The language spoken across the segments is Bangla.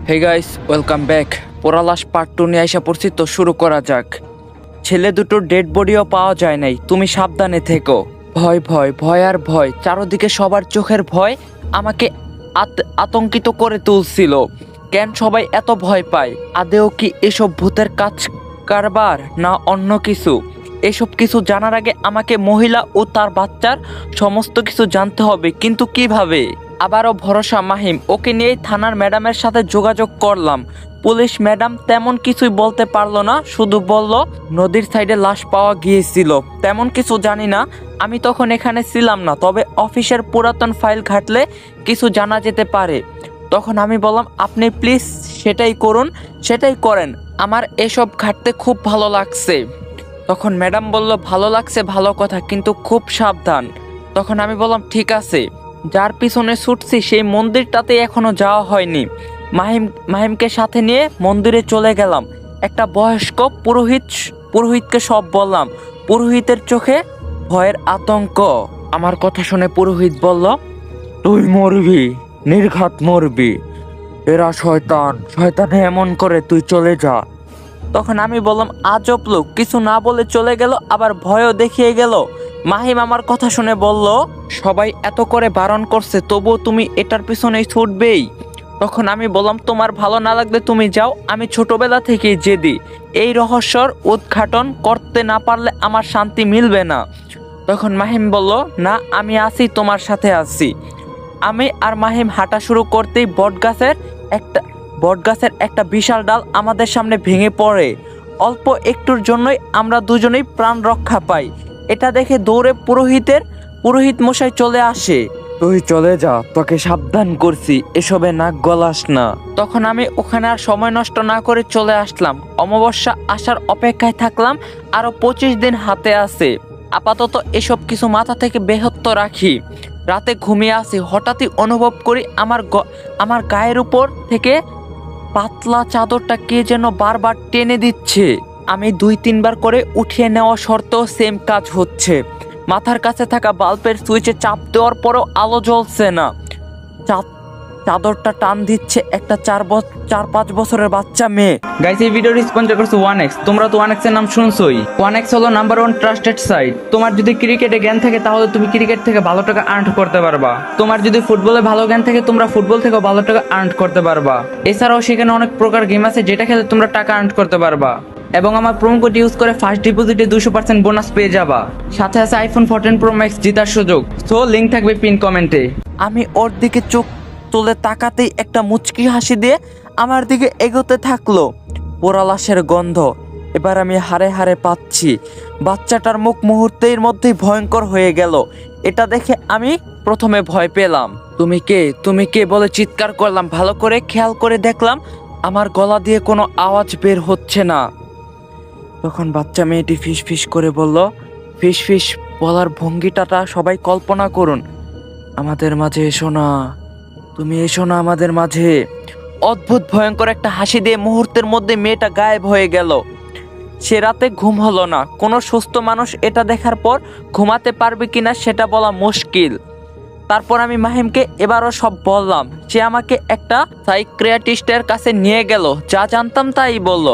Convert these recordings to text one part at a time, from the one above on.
হে গাইস, ওয়েলকাম ব্যাক। পোড়ালাশ পার্ট 2 নিয়ে আইসা পড়ছি, তো শুরু করা যাক। ছেলে দুটোর ডেড বডিও পাওয়া যায় নাই, তুমি সাবধানে থেকো। ভয় ভয় ভয় আর ভয়, চারদিকে সবার চোখের ভয় আমাকে আতঙ্কিত করে তুলছিল। কেন সবাই এত ভয় পায়? আদেও কি এসব ভূতের কাজ কারবার না অন্য কিছু? এসব কিছু জানার আগে আমাকে মহিলা ও তার বাচ্চার সমস্ত কিছু জানতে হবে, কিন্তু কিভাবে? আবারও ভরসা মাহিম, ওকে নিয়েই থানার ম্যাডামের সাথে যোগাযোগ করলাম। পুলিশ ম্যাডাম তেমন কিছুই বলতে পারলো না, শুধু বলল নদীর সাইডে লাশ পাওয়া গিয়েছিল। তেমন কিছু জানি না, আমি তখন এখানে ছিলাম না, তবে অফিসের পুরাতন ফাইল ঘাটলে কিছু জানা যেতে পারে। তখন আমি বললাম, আপনি প্লিজ সেটাই করেন, আমার এসব ঘাটতে খুব ভালো লাগছে। তখন ম্যাডাম বলল, ভালো লাগছে ভালো কথা, কিন্তু খুব সাবধান। তখন আমি বললাম, ঠিক আছে। যার পিছনে ছুটছি সেই মন্দিরটাতে এখনো যাওয়া হয়নি। মাহিমকে সাথে নিয়ে মন্দিরে চলে গেলাম। একটা বয়স্ক পুরোহিতকে সব বললাম। পুরোহিতের চোখে ভয়ের আতঙ্ক। আমার কথা শুনে পুরোহিত বলল, তুই মরবি, নির্ঘাত মরবি। এরা শয়তানে এমন করে, তুই চলে যা। তখন আমি বললাম, আজব লোক, কিছু না বলে চলে গেল, আবার ভয়ও দেখিয়ে গেল। মাহিম আমার কথা শুনে বলল, সবাই এত করে বারণ করছে, তবুও তুমি এটার পিছনেই ছুটবেই। তখন আমি বললাম, তোমার ভালো না লাগলে তুমি যাও, আমি ছোটবেলা থেকেই জেদি। এই রহস্যর উদ্ঘাটন করতে না পারলে আমার শান্তি মিলবে না। তখন মাহিম বলল, না, আমি আছি, তোমার সাথে আছি। আমি আর মাহিম হাঁটা শুরু করতেই বটগাছের একটা বিশাল ডাল আমাদের সামনে ভেঙে পড়ে। অল্প একটুর জন্যই আমরা দুজনেই প্রাণ রক্ষা পাই। এটা দেখে দৌড়ে পুরোহিত মশাই চলে আসে। তুই চলে যা, তোকে সাবধান করছি, এসবে নাক গলাস না। তখন আমি ওখানে আর সময় নষ্ট না করে চলে আসলাম। অমাবস্যা আসার অপেক্ষায় থাকলাম, আরো 25 দিন হাতে আছে। আপাতত এসব কিছু মাথা থেকে বেহত্ত রাখি। রাতে ঘুমিয়ে আসি, হঠাৎই অনুভব করি আমার গায়ের উপর থেকে পাতলা চাদরটা কে যেন বারবার টেনে দিচ্ছে। আমি 2-3 বার করে উঠিয়ে নেওয়া সত্ত্বেও সেম কাজ হচ্ছে। মাথার কাছে থাকা বাল্বের সুইচে চাপ দেওয়ার পরও আলো জ্বলছে না। চাদরটা টান দিচ্ছে একটা 4-5 বছরের বাচ্চা মেয়ে। গাইস, এই ভিডিওটি স্পন্সর করছে 1x। তোমরা তো 1x এর নাম শুনছোই। 1x হলো নাম্বার 1 ট্রাস্টেড সাইট। তোমার যদি ক্রিকেটে জ্ঞান থাকে তাহলে তুমি ক্রিকেট থেকে ভালো টাকা আর্ন করতে পারবা। তোমার যদি ফুটবলে ভালো জ্ঞান থাকে তোমরা ফুটবল থেকে ভালো টাকা আর্ন করতে পারবা। এছাড়াও সেখানে অনেক প্রকার গেম আছে যেটা খেলে তোমরা টাকা আর্ন করতে পারবা। এবং আমার প্রোমো কোড ইউজ করে ফার্স্ট ডিপোজিটে 200% বোনাস পেয়ে যাবা। সাথে আছে আইফোন 14 প্রো ম্যাক্স জেতার সুযোগ। সো লিংক থাকবে পিন কমেন্টে। আমি ওর দিকে চোখ তুলে তাকাতেই একটা মুচকি হাসি দিয়ে আমার দিকে এগোতে থাকলো। পোড়ালাশের গন্ধ এবার আমি হাড়ে হাড়ে পাচ্ছি। বাচ্চাটার মুখ মুহূর্তের মধ্যেই ভয়ঙ্কর হয়ে গেল। এটা দেখে আমি প্রথমে ভয় পেলাম। তুমি কে বলে চিৎকার করলাম। ভালো করে খেয়াল করে দেখলাম আমার গলা দিয়ে কোনো আওয়াজ বের হচ্ছে না। তখন বাচ্চা মেয়েটি ফিস ফিস করে বলল, ফিস ফিস বলার ভঙ্গিটা সবাই কল্পনা করুন। আমাদের মাঝে এসো না, তুমি এসো না আমাদের মাঝে। অদ্ভুত ভয়ঙ্কর একটা হাসি দিয়ে মুহূর্তের মধ্যে মেয়েটা গায়েব হয়ে গেল। সে রাতে ঘুম হলো না। কোনো সুস্থ মানুষ এটা দেখার পর ঘুমাতে পারবে কিনা সেটা বলা মুশকিল। তারপর আমি মাহিমকে এবারও সব বললাম। সে আমাকে একটা সাইকিয়াট্রিস্টের কাছে নিয়ে গেল। যা জানতাম তাই বলল,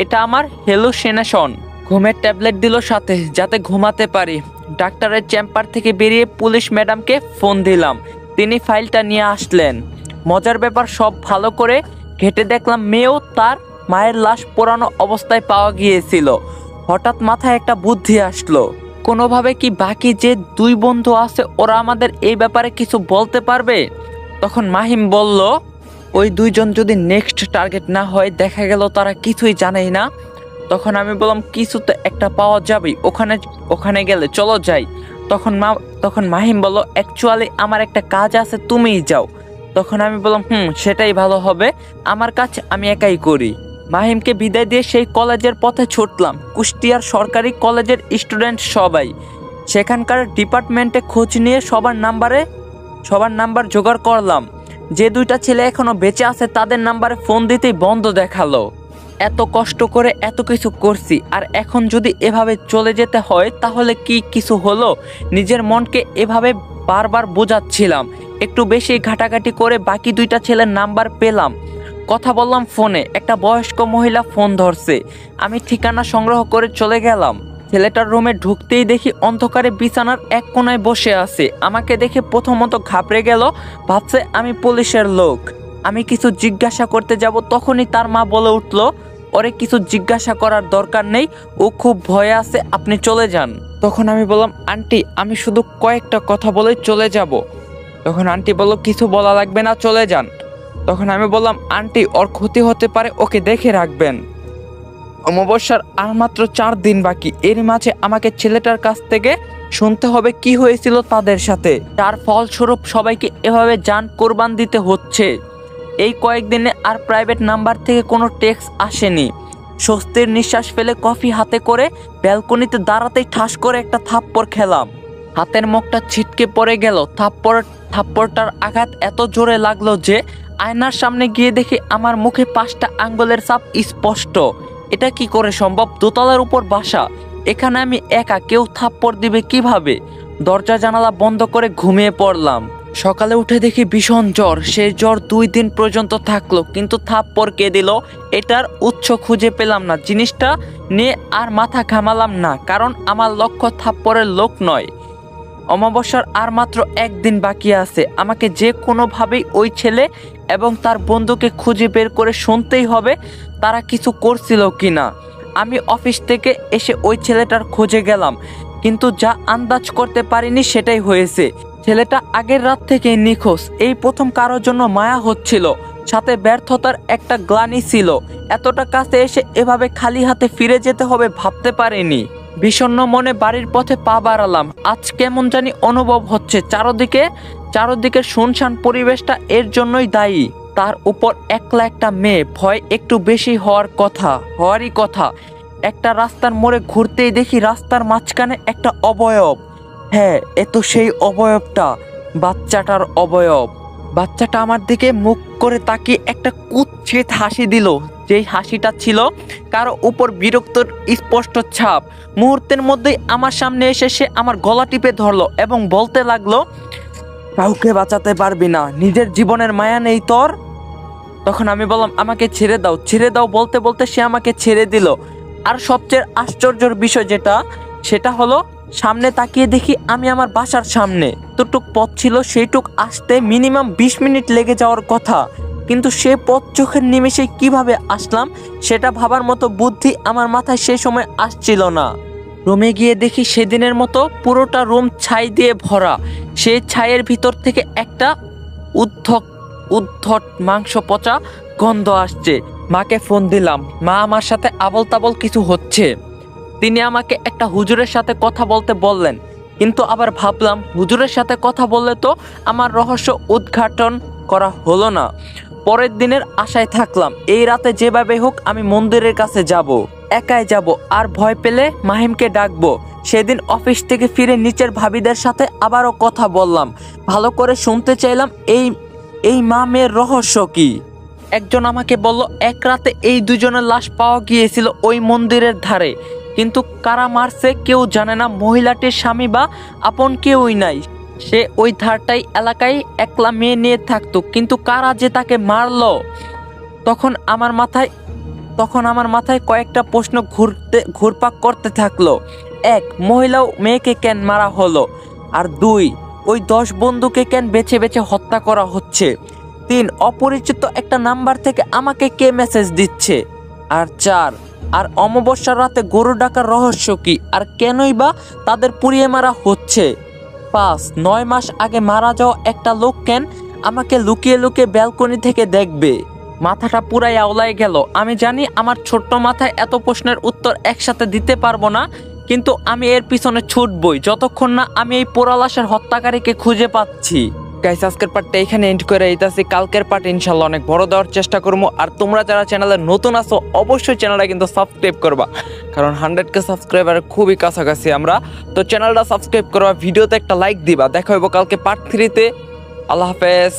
এটা আমার হ্যালুসিনেশন। ঘুমের ট্যাবলেট দিল সাথে, যাতে ঘুমাতে পারি। ডাক্তারের চেম্বার থেকে বেরিয়ে পুলিশ ম্যাডামকে ফোন দিলাম। তিনি ফাইলটা নিয়ে আসলেন। মজার ব্যাপার, সব ভালো করে ঘেটে দেখলাম মেয়েও তার মায়ের লাশ পোড়ানো অবস্থায় পাওয়া গিয়েছিল। হঠাৎ মাথায় একটা বুদ্ধি আসলো, কোনোভাবে কি বাকি যে 2 বন্ধু আছে ওরা আমাদের এই ব্যাপারে কিছু বলতে পারবে? তখন মাহিম বলল, ওই 2 জন যদি নেক্সট টার্গেট না হয়, দেখা গেল তারা কিছুই জানেই না। তখন আমি বললাম, কিছু তো একটা পাওয়া যাবেই, ওখানে গেলে চলো যাই। তখন মাহিম বলল, অ্যাকচুয়ালি আমার একটা কাজ আছে, তুমিই যাও। তখন আমি বললাম, সেটাই ভালো হবে, আমার কাজ আমি একাই করি। মাহিমকে বিদায় দিয়ে সেই কলেজের পথে ছুটলাম। কুষ্টিয়ার সরকারি কলেজের স্টুডেন্ট সবাই। সেখানকার ডিপার্টমেন্টে খোঁজ নিয়ে সবার নাম্বার জোগাড় করলাম। যে 2টা ছেলে এখনো বেঁচে আছে তাদের নাম্বারে ফোন দিতেই বন্ধ দেখালো। এত কষ্ট করে এত কিছু করছি, আর এখন যদি এভাবে চলে যেতে হয় তাহলে কি কিছু হলো? নিজের মনকে এভাবে বারবার বোঝাচ্ছিলাম। একটু বেশি ঘাটাঘাটি করে বাকি 2টা ছেলের নাম্বার পেলাম। কথা বললাম ফোনে, একটা বয়স্ক মহিলা ফোন ধরছে। আমি ঠিকানা সংগ্রহ করে চলে গেলাম। ছেলেটার রুমে ঢুকতেই দেখি অন্ধকারে বিছানার এক কোণায় বসে আছে। আমাকে দেখে প্রথমত ঘাবড়ে গেল, ভাবছে আমি পুলিশের লোক। আমি কিছু জিজ্ঞাসা করতে যাব, তখনই তার মা বলে উঠল, ওরে কিছু জিজ্ঞাসা করার দরকার নেই, ও খুব ভয়ে আছে, আপনি চলে যান। তখন আমি বললাম, আন্টি আমি শুধু কয়েকটা কথা বলে চলে যাব। তখন আন্টি বলল, কিছু বলা লাগবে না, চলে যান। তখন আমি বললাম, আন্টি ওর ক্ষতি হতে পারে, ওকে দেখে রাখবেন। অমাবস্যার আর মাত্র 4 দিন বাকি। এর মাঝে আমাকে ছেলেটার কাছ থেকে শুনতে হবে কি হয়েছিল তাদের সাথে। তার ফলস্বরূপ সবাইকে এভাবে জান কোরবান দিতে হচ্ছে। এই কয়েকদিনে আর প্রাইভেট নাম্বার থেকে কোনো টেক্সট আসেনি। স্বস্তির নিঃশ্বাস ফেলে কফি হাতে করে ব্যালকনিতে দাঁড়াতেই ঠাস করে একটা থাপ্পড় খেলাম। হাতের মুখটা ছিটকে পড়ে গেল। থাপ্পড়টার আঘাত এত জোরে লাগলো যে আয়নার সামনে গিয়ে দেখি আমার মুখে 5টা আঙ্গুলের ছাপ স্পষ্ট। এটা কি করে সম্ভব? দোতলার উপর বাসা, এখানে আমি একা, কেউ থাপ্পড় দিবে কিভাবে? দরজা জানালা বন্ধ করে ঘুমিয়ে পড়লাম। সকালে উঠে দেখি ভীষণ জ্বর। সেই জ্বর 2 দিন পর্যন্ত থাকলো, কিন্তু থাপ্পড় কে দিল এটার উৎস খুঁজে পেলাম না। জিনিসটা নিয়ে আর মাথা ঘামালাম না, কারণ আমার লক্ষ্য থাপ্পড়ের লোক নয়। অমাবস্যার আর মাত্র 1 দিন বাকি আছে। আমাকে যে কোনোভাবেই ওই ছেলে এবং তার বন্ধুকে খুঁজে বের করে শুনতেই হবে তারা কিছু করছিল কিনা। আমি অফিস থেকে এসে ওই ছেলেটার খোঁজে গেলাম, কিন্তু যা আন্দাজ করতে পারিনি সেটাই হয়েছে। ছেলেটা আগের রাত থেকেই নিখোঁজ। এই প্রথম কারোর জন্য মায়া হচ্ছিল, সাথে ব্যর্থতার একটা গ্লানি ছিল। এতটা কাছে এসে এভাবে খালি হাতে ফিরে যেতে হবে ভাবতে পারিনি। বিষণ্ণ মনে বাড়ির পথে পা বাড়ালাম। আজ কেমন জানি অনুভব হচ্ছে। চারদিকে শুনশান পরিবেশটা এর জন্যই দায়ী। তার উপর একলা একটা মেয়ে, ভয় একটু বেশি হওয়ারই কথা। একটা রাস্তার মোড়ে ঘুরতেই দেখি রাস্তার মাঝখানে একটা অবয়ব। হ্যাঁ, এ তো সেই অবয়বটা, বাচ্চাটার অবয়ব। বাচ্চাটা আমার দিকে মুখ করে তাকিয়ে একটা কুৎসিত হাসি দিল। যেই হাসিটা ছিল কারো উপর বিরক্তর স্পষ্ট ছাপ। মুহূর্তের মধ্যেই আমার সামনে এসে সে আমার গলা টিপে ধরলো এবং বলতে লাগলো, কাউকে বাঁচাতে পারবি না, নিজের জীবনের মায়া নেই তোর? তখন আমি বললাম, আমাকে ছেড়ে দাও। বলতে বলতে সে আমাকে ছেড়ে দিল। আর সবচেয়ে আশ্চর্যের বিষয় সেটা হলো, সামনে তাকিয়ে দেখি আমি আমার বাসার সামনে। যতটুক পথ ছিল সেইটুক আসতে মিনিমাম 20 মিনিট লেগে যাওয়ার কথা, কিন্তু সে পথ চোখের নিমেষে কিভাবে আসলাম সেটা ভাবার মতো বুদ্ধি আমার মাথায় সে সময় আসছিল না। রুমে গিয়ে দেখি সেদিনের মতো পুরোটা রুম ছাই দিয়ে ভরা। সেই ছাইয়ের ভিতর থেকে একটা উদ্ধট মাংস পচা গন্ধ আসছে। মাকে ফোন দিলাম। মা আমার সাথে আবল তাবল কিছু হচ্ছে। তিনি আমাকে একটা হুজুরের সাথে কথা বলতে বললেন, কিন্তু আবার ভাবলাম হুজুরের সাথে কথা বললে তো আমার রহস্য উদ্ঘাটন করা হলো না। পরের দিনের আশায় থাকলাম, এই রাতে যেভাবে হোক আমি মন্দিরের কাছে যাব। একাই যাব, আর ভয় পেলে মাহিমকে ডাকবো। সেদিন অফিস থেকে ফিরে নিচের ভাবিদের সাথে আবারও কথা বললাম। ভালো করে শুনতে চাইলাম এই মা মেয়ের রহস্য কি। একজন আমাকে বলল, এক রাতে এই দুজনের লাশ পাওয়া গিয়েছিল ওই মন্দিরের ধারে, কিন্তু কারা মারছে কেউ জানে না। মহিলাটির স্বামী বা আপন কেউই নাই। সে ওই ধারটাই এলাকায় একলা মেয়ে নিয়ে থাকতো, কিন্তু কারা যে তাকে মারলো? তখন আমার মাথায় কয়েকটা প্রশ্ন ঘুরপাক করতে থাকলো। 1, মহিলা মেয়েকে কেন মারা হলো? আর 2, ওই 10 বন্ধুকে কেন বেছে বেছে হত্যা করা হচ্ছে? 3, অপরিচিত একটা নাম্বার থেকে আমাকে কে মেসেজ দিচ্ছে? আর 4, আর অমাবস্যার রাতে গরু ডাকার রহস্য কি, আর কেনই বা তাদের পুড়িয়ে মারা হচ্ছে? 5, 9 মাস আগে মারা যাওয়া একটা লোক কেন আমাকে লুকিয়ে লুকিয়ে ব্যালকনি থেকে দেখবে? মাথাটা পুরাই আওলায় গেল। আমি জানি আমার ছোট্ট মাথায় এত প্রশ্নের উত্তর একসাথে দিতে পারবো না, কিন্তু আমি এর পিছনে ছুটবই যতক্ষণ না আমি এই পোড়ালাশের হত্যাকারীকে খুঁজে পাচ্ছি। গাইস, আজকের পার্টটা এখানে এন্ড করে দিতেছি। কালকের পার্ট ইনশাল্লাহ অনেক বড় দেওয়ার চেষ্টা করবো। আর তোমরা যারা চ্যানেলে নতুন আছো অবশ্যই চ্যানেলটা কিন্তু সাবস্ক্রাইব করবা, কারণ 100K সাবস্ক্রাইবারের খুবই কাছাকাছি আমরা। তো চ্যানেলটা সাবস্ক্রাইব করবা, ভিডিওতে একটা লাইক দিবা। দেখা হইব কালকে পার্ট 3-তে। আল্লাহ হাফেজ।